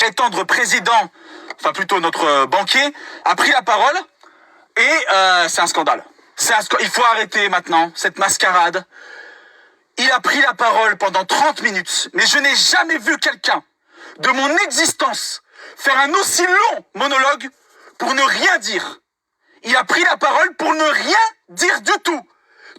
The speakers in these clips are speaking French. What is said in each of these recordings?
prétendre président, enfin plutôt notre banquier, a pris la parole et c'est un scandale. Il faut arrêter maintenant cette mascarade. Il a pris la parole pendant 30 minutes, mais je n'ai jamais vu quelqu'un de mon existence faire un aussi long monologue pour ne rien dire. Il a pris la parole pour ne rien dire du tout.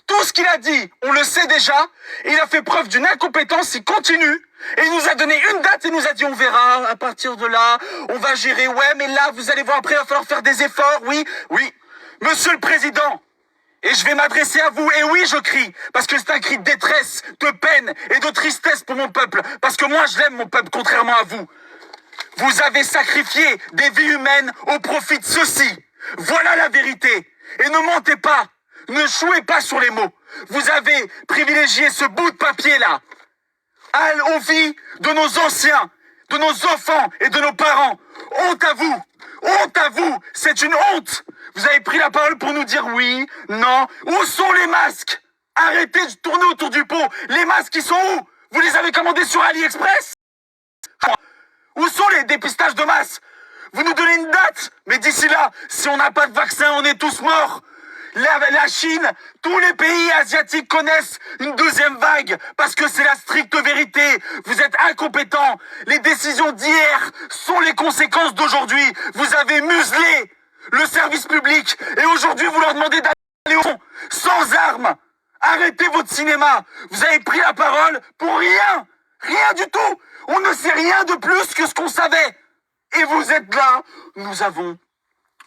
Tout ce qu'il a dit, on le sait déjà. Et il a fait preuve d'une incompétence, il continue. Et il nous a donné une date et nous a dit on verra, à partir de là, on va gérer. Ouais, mais là, vous allez voir, après, il va falloir faire des efforts. Oui. Monsieur le Président, et je vais m'adresser à vous, et oui, je crie, parce que c'est un cri de détresse, de peine et de tristesse pour mon peuple. Parce que moi, je l'aime, mon peuple, contrairement à vous. Vous avez sacrifié des vies humaines au profit de ceci. Voilà la vérité. Et ne mentez pas. Ne jouez pas sur les mots. Vous avez privilégié ce bout de papier-là aux vies de nos anciens, de nos enfants et de nos parents. Honte à vous. Honte à vous. C'est une honte. Vous avez pris la parole pour nous dire oui, non. Où sont les masques? Arrêtez de tourner autour du pot. Les masques, ils sont où? Vous les avez commandés sur AliExpress? Où sont les dépistages de masse? Vous nous donnez une date, mais d'ici là, si on n'a pas de vaccin, on est tous morts. La Chine, tous les pays asiatiques connaissent une deuxième vague parce que c'est la stricte vérité. Vous êtes incompétents. Les décisions d'hier sont les conséquences d'aujourd'hui. Vous avez muselé le service public et aujourd'hui vous leur demandez d'aller au fond, sans armes. Arrêtez votre cinéma. Vous avez pris la parole pour rien. Rien du tout. On ne sait rien de plus que ce qu'on savait. Et vous êtes là. Nous avons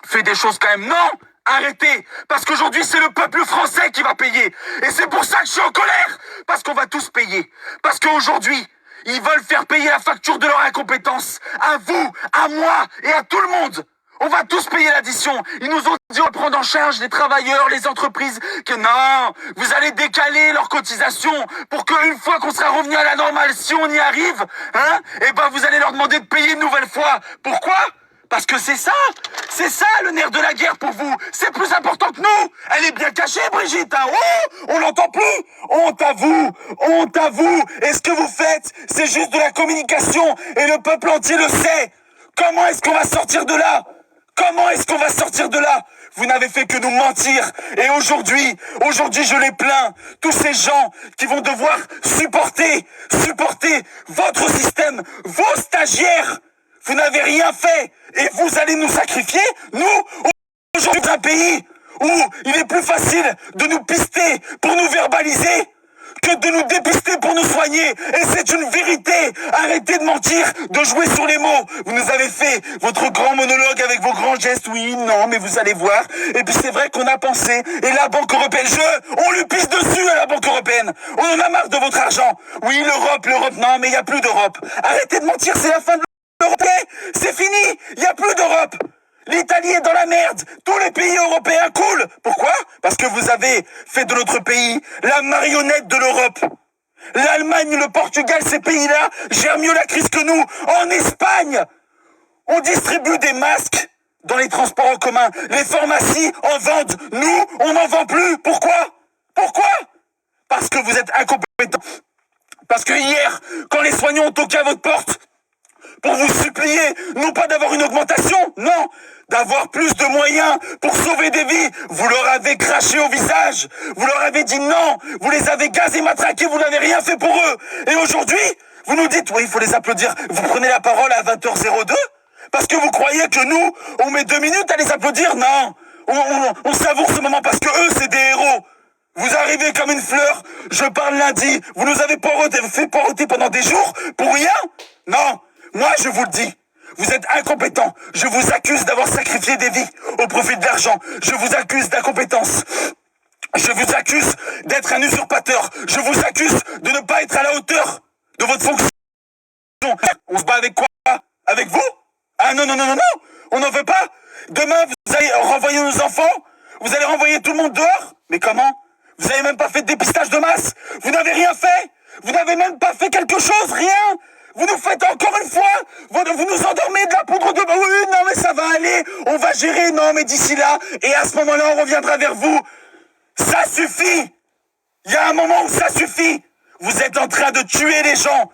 fait des choses quand même. Non, arrêtez. Parce qu'aujourd'hui, c'est le peuple français qui va payer. Et c'est pour ça que je suis en colère. Parce qu'on va tous payer. Parce qu'aujourd'hui, ils veulent faire payer la facture de leur incompétence. À vous, à moi et à tout le monde. On va tous payer l'addition. Ils nous ont dit de prendre en charge les travailleurs, les entreprises. Que non, vous allez décaler leurs cotisations pour qu'une fois qu'on sera revenu à la normale, si on y arrive, eh ben vous allez leur demander de payer une nouvelle fois. Pourquoi? Parce que c'est ça le nerf de la guerre pour vous. C'est plus important que nous. Elle est bien cachée, Brigitte. Oh, on l'entend plus. Honte à vous, honte à vous. Et ce que vous faites, c'est juste de la communication et le peuple entier le sait. Comment est-ce qu'on va sortir de là? Comment est-ce qu'on va sortir de là? Vous n'avez fait que nous mentir. Et aujourd'hui, je les plains. Tous ces gens qui vont devoir supporter votre système, vos stagiaires. Vous n'avez rien fait. Et vous allez nous sacrifier? Nous, aujourd'hui, dans un pays où il est plus facile de nous pister pour nous verbaliser que de nous dépister pour nous soigner. Et c'est une vérité. Arrêtez de mentir, de jouer sur les mots. Vous nous avez fait votre grand monologue avec vos grands gestes. Oui, non, mais vous allez voir. Et puis c'est vrai qu'on a pensé. Et la Banque Européenne, on lui pisse dessus à la Banque Européenne. On en a marre de votre argent. Oui, l'Europe, non, mais il n'y a plus d'Europe. Arrêtez de mentir, c'est la fin de l'Europe. C'est fini, il n'y a plus d'Europe. L'Italie est dans la merde. Tous les pays européens coulent. Pourquoi? Parce que vous avez fait de notre pays la marionnette de l'Europe. L'Allemagne, le Portugal, ces pays-là gèrent mieux la crise que nous. En Espagne, on distribue des masques dans les transports en commun. Les pharmacies en vendent. Nous, on n'en vend plus. Pourquoi? Parce que vous êtes incompétents. Parce que hier, quand les soignants ont toqué à votre porte, pour vous supplier, non pas d'avoir une augmentation, non, d'avoir plus de moyens pour sauver des vies. Vous leur avez craché au visage, vous leur avez dit non, vous les avez gazés, matraqués, vous n'avez rien fait pour eux. Et aujourd'hui, vous nous dites, oui, il faut les applaudir. Vous prenez la parole à 20h02 parce que vous croyez que nous, on met 2 minutes à les applaudir? Non, on savoure ce moment parce que eux, c'est des héros. Vous arrivez comme une fleur, je parle lundi, vous nous avez fait poireauter pendant des jours pour rien? Non. Moi, je vous le dis, vous êtes incompétents. Je vous accuse d'avoir sacrifié des vies au profit de l'argent. Je vous accuse d'incompétence. Je vous accuse d'être un usurpateur. Je vous accuse de ne pas être à la hauteur de votre fonction. On se bat avec quoi? Avec vous? Ah non, on n'en veut pas. Demain, vous allez renvoyer nos enfants. Vous allez renvoyer tout le monde dehors. Mais comment? Vous n'avez même pas fait de dépistage de masse. Vous n'avez rien fait. Vous n'avez même pas fait quelque chose, rien. Vous nous faites encore une fois, vous nous endormez de la poudre de... Oui, non, mais ça va aller, on va gérer, non, mais d'ici là, et à ce moment-là, on reviendra vers vous. Ça suffit. Il y a un moment où ça suffit. Vous êtes en train de tuer les gens.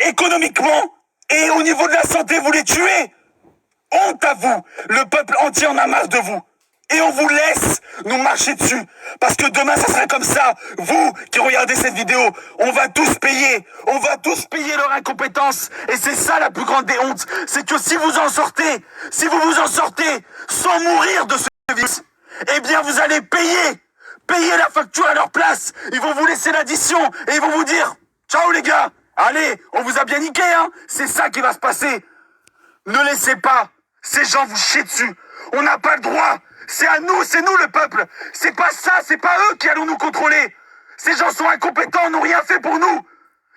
Économiquement Et au niveau de la santé, vous les tuez. Honte à vous. Le peuple entier en a marre de vous. Et on vous laisse nous marcher dessus. Parce que demain, ça sera comme ça. Vous qui regardez cette vidéo, on va tous payer. On va tous payer leur incompétence. Et c'est ça la plus grande des hontes. C'est que si vous en sortez sans mourir de ce virus, eh bien vous allez payer la facture à leur place. Ils vont vous laisser l'addition et ils vont vous dire « Ciao les gars, allez, on vous a bien niqué, hein !» C'est ça qui va se passer. Ne laissez pas ces gens vous chier dessus. On n'a pas le droit. C'est à nous, c'est nous le peuple. C'est pas ça, c'est pas eux qui allons nous contrôler. Ces gens sont incompétents, n'ont rien fait pour nous.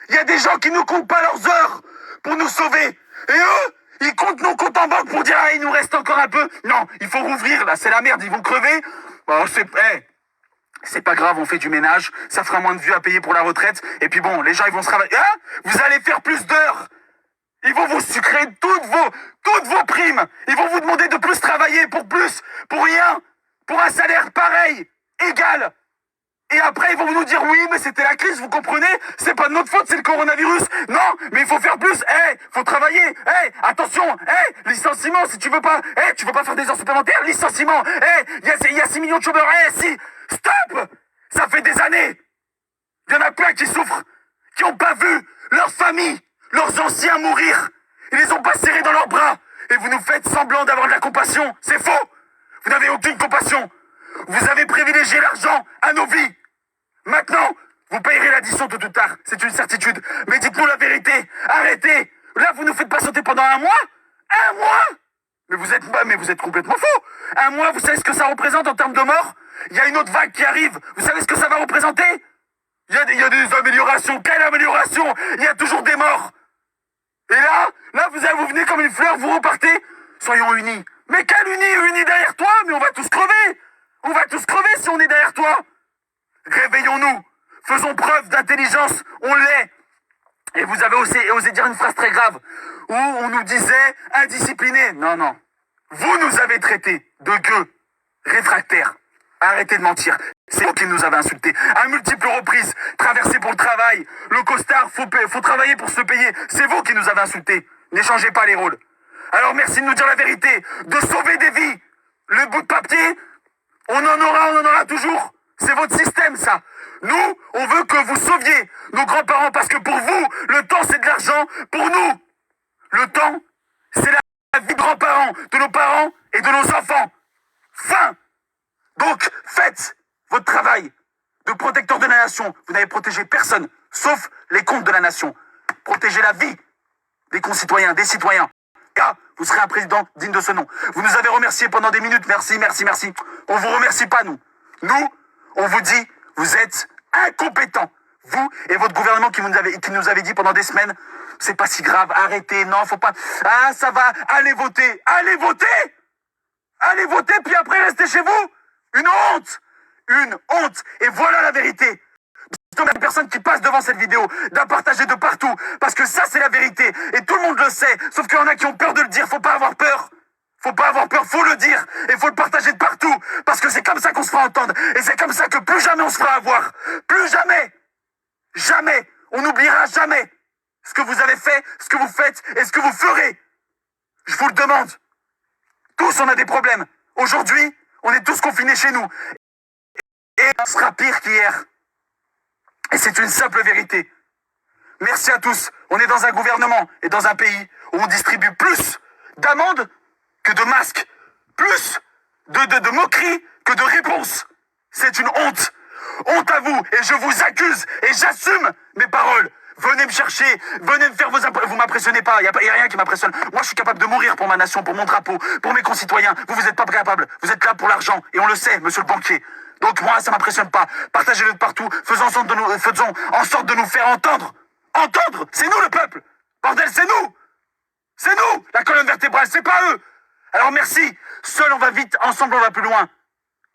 Il y a des gens qui ne comptent pas leurs heures pour nous sauver. Et eux, ils comptent nos comptes en banque pour dire « Ah, il nous reste encore un peu. » Non, il faut rouvrir, là, c'est la merde, ils vont crever. Bon, c'est pas grave, on fait du ménage, ça fera moins de vues à payer pour la retraite. Et puis bon, les gens, ils vont se travailler. Hein? Vous allez faire plus d'heures. Ils vont vous sucrer toutes vos primes. Ils vont vous demander de plus travailler pour rien, pour un salaire pareil, égal. Et après, ils vont nous dire, oui, mais c'était la crise, vous comprenez? C'est pas de notre faute, c'est le coronavirus. Non, mais il faut faire plus. Faut travailler. Attention. Licenciement, si tu veux pas. Tu veux pas faire des heures supplémentaires? Licenciement. Il y a 6 millions de chômeurs. Si. Stop! Ça fait des années. Il y en a plein qui souffrent, qui ont pas vu leur famille, leurs anciens mourir. Ils les ont pas serrés dans leurs bras. Et vous nous faites semblant d'avoir de la compassion. C'est faux. Vous n'avez aucune compassion. Vous avez privilégié l'argent à nos vies. Maintenant, vous payerez l'addition tôt ou tard. C'est une certitude. Mais dites-nous la vérité. Arrêtez. Là, vous nous faites patienter pendant 1 mois. 1 mois? Mais vous êtes complètement faux. 1 mois, vous savez ce que ça représente en termes de morts? Il y a une autre vague qui arrive. Vous savez ce que ça va représenter? Il y a des améliorations. Quelle amélioration? Il y a toujours des morts. Et là, vous venez comme une fleur, vous repartez. Soyons unis. Mais quelle unis derrière toi? Mais on va tous crever. On va tous crever si on est derrière toi. Réveillons-nous. Faisons preuve d'intelligence. On l'est. Et vous avez osé dire une phrase très grave où on nous disait indisciplinés. Non. Vous nous avez traités de gueux, réfractaires. Arrêtez de mentir. C'est vous qui nous avez insultés. À multiples reprises, traversé pour le travail. Le costard, faut travailler pour se payer. C'est vous qui nous avez insultés. N'échangez pas les rôles. Alors merci de nous dire la vérité, de sauver des vies. Le bout de papier, on en aura toujours. C'est votre système, ça. Nous, on veut que vous sauviez nos grands-parents parce que pour vous, le temps, c'est de l'argent. Pour nous, le temps, c'est la vie de grands-parents, de nos parents et de nos enfants. Fin. Donc, faites votre travail de protecteur de la nation. Vous n'avez protégé personne, sauf les comptes de la nation. Protégez la vie des concitoyens, des citoyens. Car vous serez un président digne de ce nom. Vous nous avez remerciés pendant des minutes. Merci. On vous remercie pas, nous. Nous, on vous dit, vous êtes incompétents. Vous et votre gouvernement qui nous avait dit pendant des semaines, c'est pas si grave, arrêtez, non, faut pas. Ah, ça va, allez voter. Allez voter, puis après restez chez vous. Une honte. Et voilà la vérité. Comme la personne qui passe devant cette vidéo, d'en partager de partout. Parce que ça, c'est la vérité. Et tout le monde le sait. Sauf qu'il y en a qui ont peur de le dire. Faut pas avoir peur. Faut le dire. Et faut le partager de partout. Parce que c'est comme ça qu'on se fera entendre. Et c'est comme ça que plus jamais on se fera avoir. Plus jamais. Jamais. On n'oubliera jamais ce que vous avez fait, ce que vous faites et ce que vous ferez. Je vous le demande. Tous, on a des problèmes. Aujourd'hui, on est tous confinés chez nous. Et on sera pire qu'hier. Et c'est une simple vérité. Merci à tous. On est dans un gouvernement et dans un pays où on distribue plus d'amendes que de masques. Plus de moqueries que de réponses. C'est une honte. Honte à vous. Et je vous accuse. Et j'assume mes paroles. Venez me chercher, venez me faire vous m'impressionnez pas, y a rien qui m'impressionne. Moi je suis capable de mourir pour ma nation, pour mon drapeau, pour mes concitoyens. Vous êtes pas capable, vous êtes là pour l'argent, et on le sait, monsieur le banquier. Donc moi ça m'impressionne pas. Partagez-le de partout, faisons en sorte de nous faire entendre. Entendre, c'est nous le peuple. Bordel, c'est nous, la colonne vertébrale, c'est pas eux. Alors merci, seul on va vite, ensemble on va plus loin.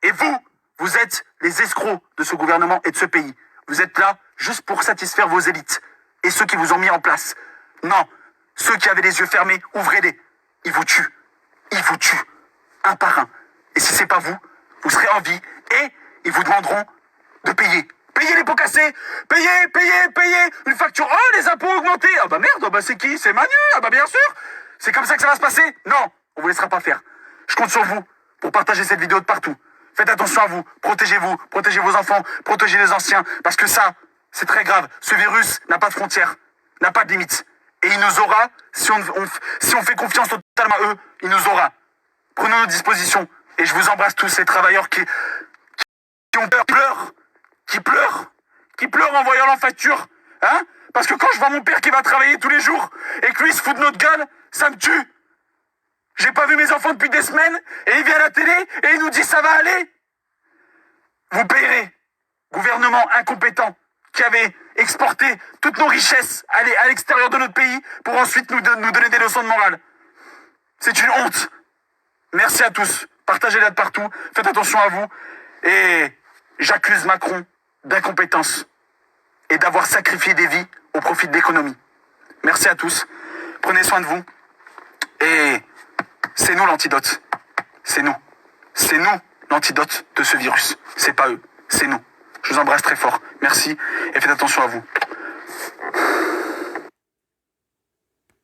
Et vous êtes les escrocs de ce gouvernement et de ce pays. Vous êtes là juste pour satisfaire vos élites et ceux qui vous ont mis en place. Non, ceux qui avaient les yeux fermés, ouvrez-les. Ils vous tuent, un par un. Et si c'est pas vous, vous serez en vie et ils vous demanderont de payer. Payez les pots cassés. Payez. Une facture. Oh, les impôts augmentés. Ah bah merde, bah c'est qui? C'est Manu. Ah bah bien sûr. C'est comme ça que ça va se passer? Non, on vous laissera pas faire. Je compte sur vous pour partager cette vidéo de partout. Faites attention à vous. Protégez vos enfants, protégez les anciens. Parce que ça, c'est très grave. Ce virus n'a pas de frontières, n'a pas de limites. Et il nous aura, si on fait confiance totalement à eux, il nous aura. Prenons nos dispositions. Et je vous embrasse tous ces travailleurs qui ont peur, qui pleurent en voyant la facture. Hein? Parce que quand je vois mon père qui va travailler tous les jours et que lui se fout de notre gueule, ça me tue. J'ai pas vu mes enfants depuis des semaines et il vient à la télé et il nous dit ça va aller. Vous payerez. Gouvernement incompétent qui avait exporté toutes nos richesses à l'extérieur de notre pays pour ensuite nous donner des leçons de morale. C'est une honte. Merci à tous. Partagez-la de partout. Faites attention à vous. Et j'accuse Macron d'incompétence et d'avoir sacrifié des vies au profit de l'économie. Merci à tous. Prenez soin de vous. Et c'est nous l'antidote. C'est nous. C'est nous l'antidote de ce virus. C'est pas eux. C'est nous. Je vous embrasse très fort. Merci et faites attention à vous.